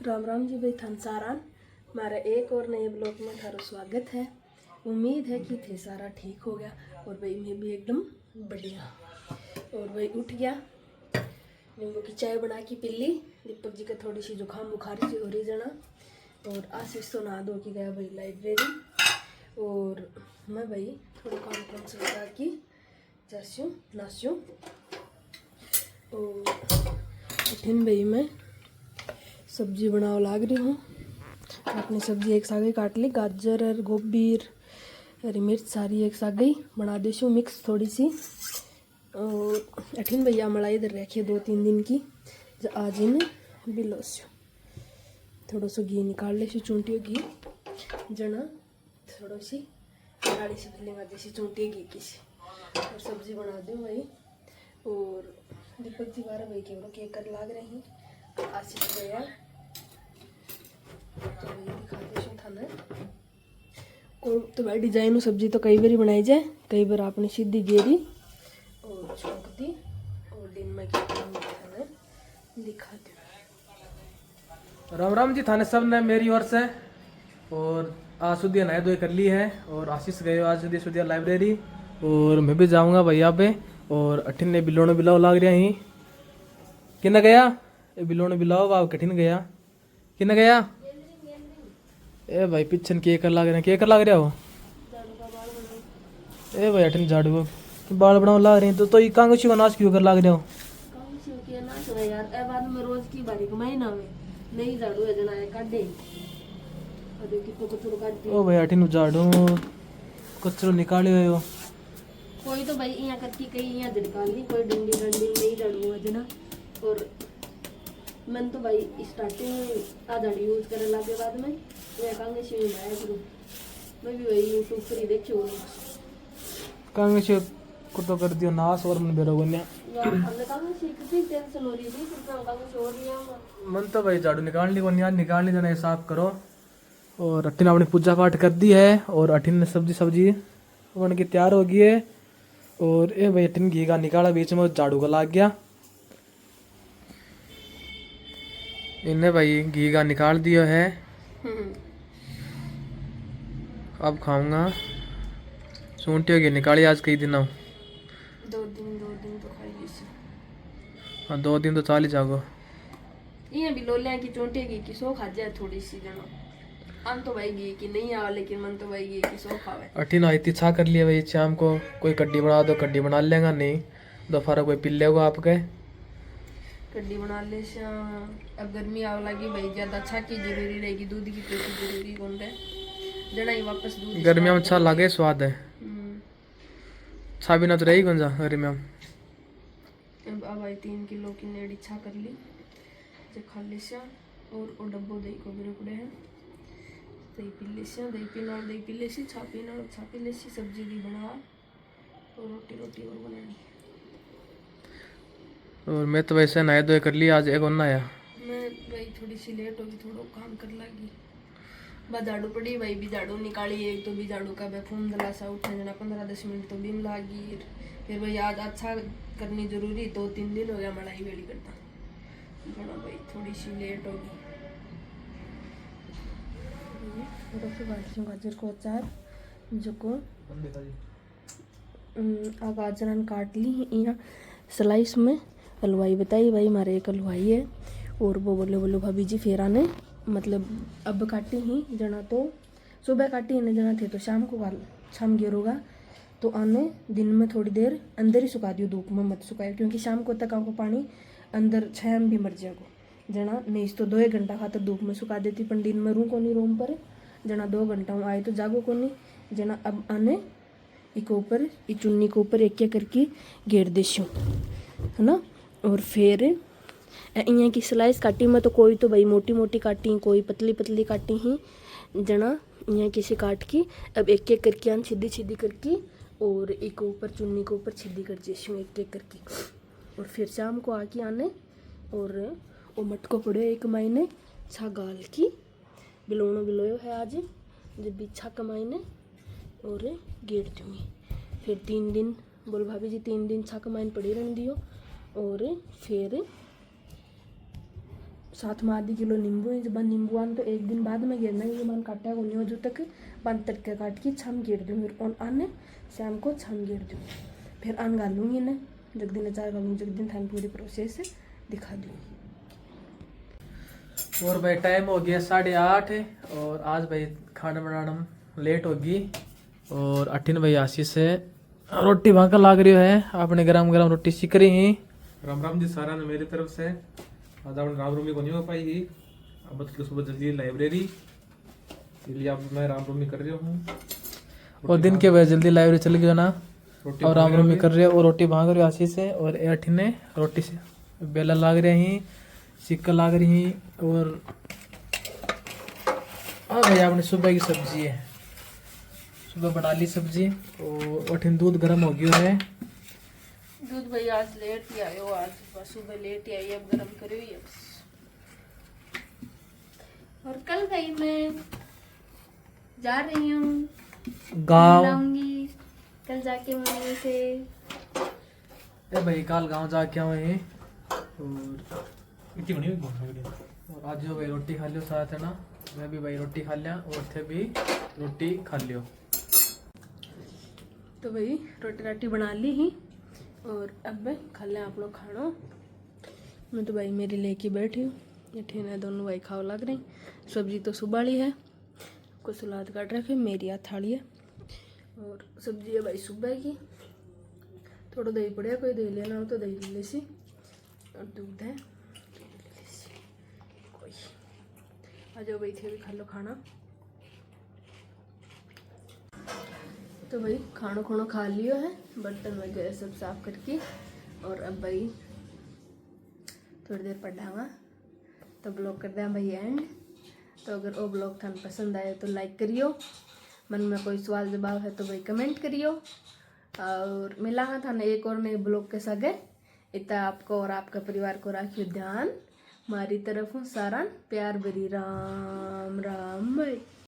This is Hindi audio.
राम राम जी भाई थान सारान हमारा एक और नए ब्लॉग में थारा स्वागत है। उम्मीद है कि थे सारा ठीक हो गया और भाई मैं भी एकदम बढ़िया। और भाई उठ गया, नींबू की चाय बना के पी ली। दीपक जी का थोड़ी सी जुकाम बुखार सी हो रही जना। और आशीष तो नहा धो के गया भाई लाइब्रेरी। और मैं भाई थोड़ा काम से लगा के जास्यूँ नास्यूँ। और कठिन भाई मैं सब्जी बनाओ लाग रही हूँ। अपनी सब्जी एक सागे काट ली, गाजर और गोभी हरी मिर्च सारी एक सागे बना देशू मिक्स थोड़ी सी। और अठिन भैया मलाई इधर रखी 2-3 दिन की, जो आज इन्हें बिलोस्यू थोड़ा सा घी निकाल लेशू, चूंटियों घी जना थोड़ा सी गाड़ी से फिलिंग आती सी चूंटी घी की सी। और सब्जी बना दूँ भाई। और दीपक जी 12 भाई के केक कर लाग रहे हैं। आशीष गया तो भाई दिखा देशू थाने को तो भाई डिजाइन सब्जी तो कई बार बनाई जाए, कई बार आपने सीधी गेरी और छोंक दी। और दिन में क्या थाने दिखा दो। राम राम जी थाने सब ने मेरी ओर से। और आज सुधिया नहाय धोई कर ली है और आशीष गए आज सुधिया लाइब्रेरी। और मैं भी जाऊंगा भैया पे। और अठिन ने बिलोने बिलाओ लाग रहा ही किन्ना गया बिलोने बिलाओ वाव कठिन गया किन्ना गया। ए भाई पिछन केकर लाग रहा हो। ए भाई अठिन झाड़ू बाल बनाओ लाग रहे तो ये कांगची का नाश क्यों कर लाग रहे हो। यार ए बाद में रोज की बारी कमाई ना में नहीं झाड़ू है जना है काटे अरे कितो कचरो काट दी। ओ भाई अठिन झाड़ू कचरो निकाले हो कोई तो भाई यहाँ करके कहीं यहाँ झड़का ली, कोई डंडी डंडी नहीं झाड़ू है जना। और मैंने तो भाई स्टार्टिंग में आ झाड़ी यूज करने लगे बाद में मैं कांगे से बनाया करूँ। मैं भी वही यूट्यूब पर ही देखी हूँ। कांगे से को तो कर दियो नाश और मन बेरो गन्या हमने कांगे से कितनी टेंशन हो रही थी कितना कांगे से हो रही है मन तो भाई झाड़ू निकाल ली गन्या निकाल ली जना साफ करो। और अठिन अपनी पूजा पाठ कर दी है और अठिन ने सब्जी बन के तैयार हो गई है। और ए भाई अठिन घी का निकाला बीच में झाड़ू का लाग गया इन्हें भाई घी का निकाल दिया है। अब खाऊंगा सूंटियों की निकाली आज कई दिन 2 दिन तो खाई इसे। हाँ 2 दिन तो चाल ही जागो। ये भी लोलिया की चोंटे की सो खा जाए थोड़ी सी जना। हम तो भाई घी की नहीं आवा लेकिन मन तो भाई घी की सो खावे। अठिन आई छा कर लिया भाई शाम को कोई कड्डी बना दो कड्डी बना लेगा नहीं दोपहर कोई पी लेगा आपके कड्डी बना ले। अब गर्मी आव लगी भाई ज्यादा छा की जरूरी रहेगी, दूध की तो जरूरी कौन है जना ही वापस दूध गर्मियों में अच्छा लगे स्वाद है छा बिना तो रही कौन जा गर्मियों में। अब भाई 3 किलो की नेड़ी छा कर ली जो खा ले और डब्बो दही को गिरे पड़े हैं दही पी ले दही पी ले छा पी ले सब्जी भी बना और रोटी और बनानी। और मैं तो वैसे नहाए धोए कर लिया आज एक और नहाया। मैं भाई थोड़ी सी लेट होगी, थोड़ा काम कर लगी बस झाड़ू पड़ी भाई भी झाड़ू निकाली एक तो भी झाड़ू का फूम दला सा उठे जना 15-10 मिनट तो बीम लागी। फिर भाई आज अच्छा करनी जरूरी 2-3 दिन हो गया मलाई वेली करता बड़ा भाई थोड़ी सी लेट होगी। गाजर को अचार जो को गाजर काट ली यहाँ स्लाइस में हलवाई बताई भाई हमारे एक हलवाई है। और वो बोलो भाभी जी फिर आने मतलब अब काटी ही जना तो सुबह काटी ने जना थे तो शाम गिरोगा तो आने दिन में थोड़ी देर अंदर ही सुखा दियो, धूप में मत सुखाए क्योंकि शाम को तक आपको पानी अंदर छाया में भी मर जाएगा जना। नहीं तो 2-1 घंटा खातर धूप में सुखा देती पर दिन में रू को नहीं रूम पर जना 2 घंटा आए तो जागो को नहीं जना। अब आने एक ऊपर चुन्नी के ऊपर एक करके घेर देशू है ना। और फिर यहाँ की स्लाइस काटी में तो कोई तो भाई मोटी मोटी काटी कोई पतली पतली काटी ही जना यहाँ किसी काट की। अब एक करके आन सीधी करके और एक ऊपर चुन्नी के ऊपर सीधी कर देशू एक करके। और फिर शाम को आके आने और वो मटको पड़े एक मायने छा गाल की बिलोयो है आज जब भी छा कमाईने और गेट दूँगी। फिर 3 दिन बोल भाभी जी 3 दिन छा कमाईन पड़ी रहने दियो और फिर साथ में आधी किलो नींबू है। जब नींबू आन तो एक दिन बाद में गिरना ये मन काटा को नहीं हो जो तक बन तड़के काट के छम गिर दूँ, फिर उन आने शाम को छम गिर दूँ, फिर अन गालूँगी ना जग दिन अचार गालूँगी, जग दिन थान पूरी प्रोसेस दिखा दूँगी। और भाई टाइम हो गया 8:30 और आज भाई खाना बनाना लेट होगी। और अठिन भाई आशीष से रोटी भाकर लाग रही है, आपने गरम गरम रोटी सीख रही हैं। राम राम जी सारा ने मेरी तरफ से। आज आपने रामनवमी को नहीं हो पाई ही, अब तो सुबह जल्दी लाइब्रेरी, इसलिए अब मैं रामनवमी कर रही हूँ। और दिन के बजे जल्दी लाइब्रेरी चल गई ना, और रामनवमी कर रही है और रोटी भाग रही आशीष से। और अठिन ने रोटी से बेला लाग रही हैं, सिक्का लाग रही हैं। और हाँ भाई आपने सुबह की सब्जी है, सुबह बना ली सब्जी। और अठिन दूध गर्म हो गया है। दूध भाई आज लेट ही आयो, आज सुबह लेट ही आई, अब गर्म करी हुई है बस। और कल भाई मैं जा रही हूँ गाँव, लाऊंगी कल जाके मम्मी से। ए भाई कल गाँव जाके आए हैं। और आज जो भाई रोटी खा लियो साथ है ना, मैं भी भाई रोटी खा लिया और थे भी रोटी खा लियो। तो भाई रोटी राटी बना ली ही और अब मैं खा लें आप लोग खाना। मैं तो भाई मेरी लेके बैठी हूँ, ये ठीक है, दोनों भाई खाओ लग रहे। सब्जी तो सुबह ली है, कुछ सलाद काट रखे, मेरी हाथ थाली है और सब्जी है भाई सुबह की। थोड़ा दही पड़े, कोई दही लेना हो तो दही ले सी, और दूध है कोई। आ जाओ भाई थे भी खा लो खाना। तो भाई खाना खोना खा लियो है, बर्तन वगैरह सब साफ करके। और अब भाई थोड़ी देर पढ़ावा तो ब्लॉग कर दें भाई एंड। तो अगर वो ब्लॉग थान पसंद आए तो लाइक करियो, मन में कोई सवाल जवाब है तो भाई कमेंट करियो। और मिला हाँ थाने एक और नए ब्लॉग के साथ। इतना आपको और आपका परिवार को राखियो ध्यान, हमारी तरफ हूँ सारा प्यार भरी राम राम भाई।